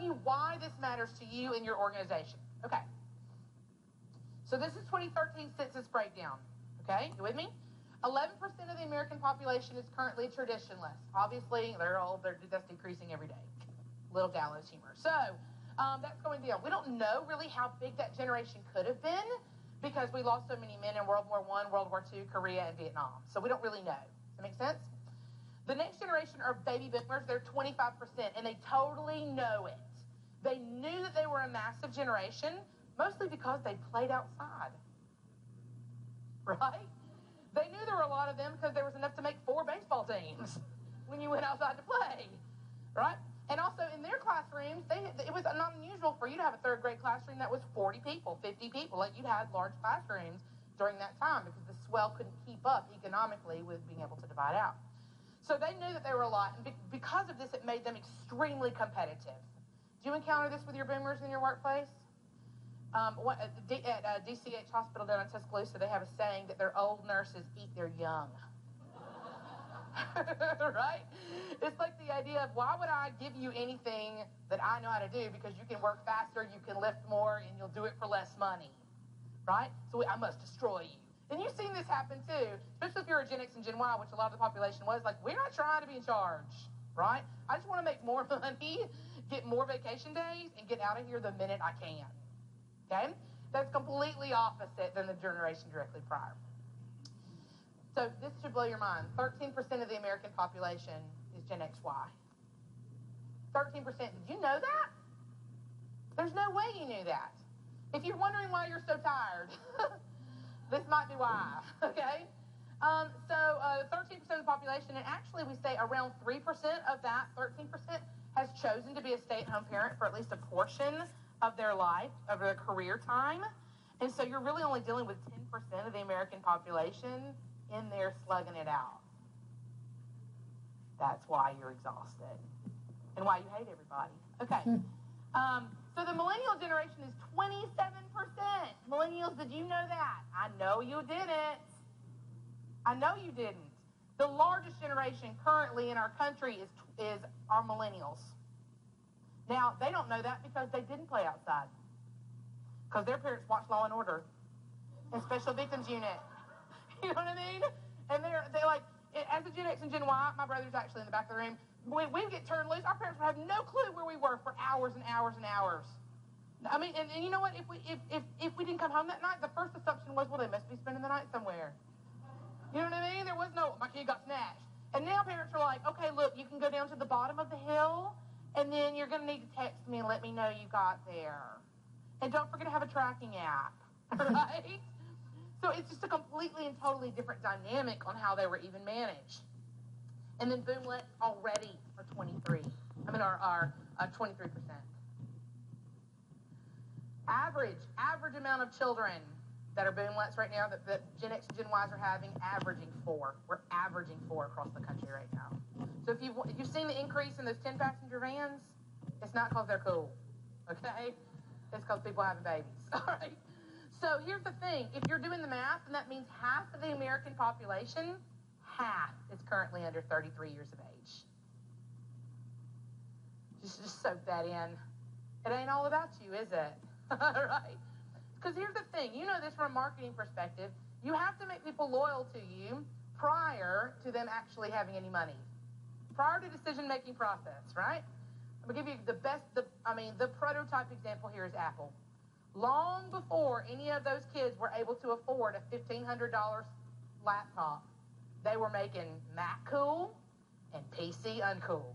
you why this matters to you and your organization. Okay. So this is 2013 census breakdown. Okay, you with me? 11% of the American population is currently traditionalists. Obviously, that's decreasing every day. Little gallows humor. So that's going down. We don't know really how big that generation could have been because we lost so many men in World War I, World War II, Korea, and Vietnam. So we don't really know. Does that make sense? The next generation are baby boomers. They're 25%, and they totally know it. They knew that they were a massive generation, mostly because they played outside. Right? They knew there were a lot of them because there was enough to make 4 baseball teams when you went outside to play. Right? And also in their classrooms, it was not unusual for you to have a third grade classroom that was 40 people, 50 people. Like, you had large classrooms during that time because the swell couldn't keep up economically with being able to divide out. So they knew that they were a lot, and because of this, it made them extremely competitive. Do you encounter this with your boomers in your workplace? At DCH Hospital down in Tuscaloosa, they have a saying that their old nurses eat their young. Right? It's like the idea of, why would I give you anything that I know how to do, because you can work faster, you can lift more, and you'll do it for less money. Right? So I must destroy you. And you've seen this happen too, especially if you're a Gen X and Gen Y, which a lot of the population was. Like, we're not trying to be in charge, right? I just want to make more money, get more vacation days, and get out of here the minute I can. Okay? That's completely opposite than the generation directly prior. So this should blow your mind. 13% of the American population is Gen XY. 13%. Did you know that? There's no way you knew that. If you're wondering why you're so tired, this might be why, okay? 13% of the population, and actually we say around 3% of that 13% has chosen to be a stay-at-home parent for at least a portion of their life, of their career time. And so you're really only dealing with 10% of the American population in there slugging it out. That's why you're exhausted and why you hate everybody. Okay. So the millennial generation is 27%. Millennials, did you know that? I know you didn't. I know you didn't. The largest generation currently in our country is our millennials. Now, they don't know that because they didn't play outside. Because their parents watched Law and Order and Special Victims Unit. You know what I mean? And they're like, as a Gen X and Gen Y, my brother's actually in the back of the room, when we get turned loose, our parents would have no clue where we were for hours and hours and hours. I mean, and you know what? If we didn't come home that night, the first assumption was, well, they must be spending the night somewhere. You know what I mean? There was no, my kid got snatched. And now parents are like, okay, look, you can go down to the bottom of the hill, and then you're going to need to text me and let me know you got there. And don't forget to have a tracking app, right? So it's just a completely and totally different dynamic on how they were even managed. And then boomlets already are 23%. Average amount of children that are boomlets right now that Gen X and Gen Ys are having, averaging 4. We're averaging 4 across the country right now. So if you've seen the increase in those 10-passenger vans, it's not because they're cool, okay? It's because people are having babies, all right? So here's the thing. If you're doing the math, then that means half of the American population, half, is currently under 33 years of age. Just soak that in. It ain't all about you, is it? Right? Because here's the thing. You know this from a marketing perspective. You have to make people loyal to you prior to them actually having any money. Prior to decision-making process, right? I'm going to give you the prototype example here is Apple. Long before any of those kids were able to afford a $1,500 laptop, they were making Mac cool and PC uncool,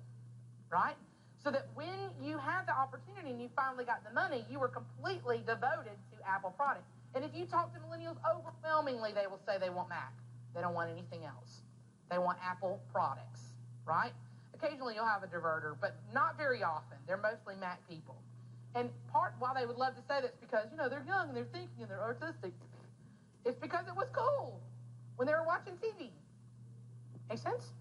right? So that when you had the opportunity and you finally got the money, you were completely devoted to Apple products. And if you talk to millennials, overwhelmingly they will say they want Mac. They don't want anything else. They want Apple products, right? Occasionally you'll have a diverter, but not very often. They're mostly Mac people. And part why they would love to say that's because, they're young and they're thinking and they're artistic. It's because it was cool when they were watching TV. Make sense?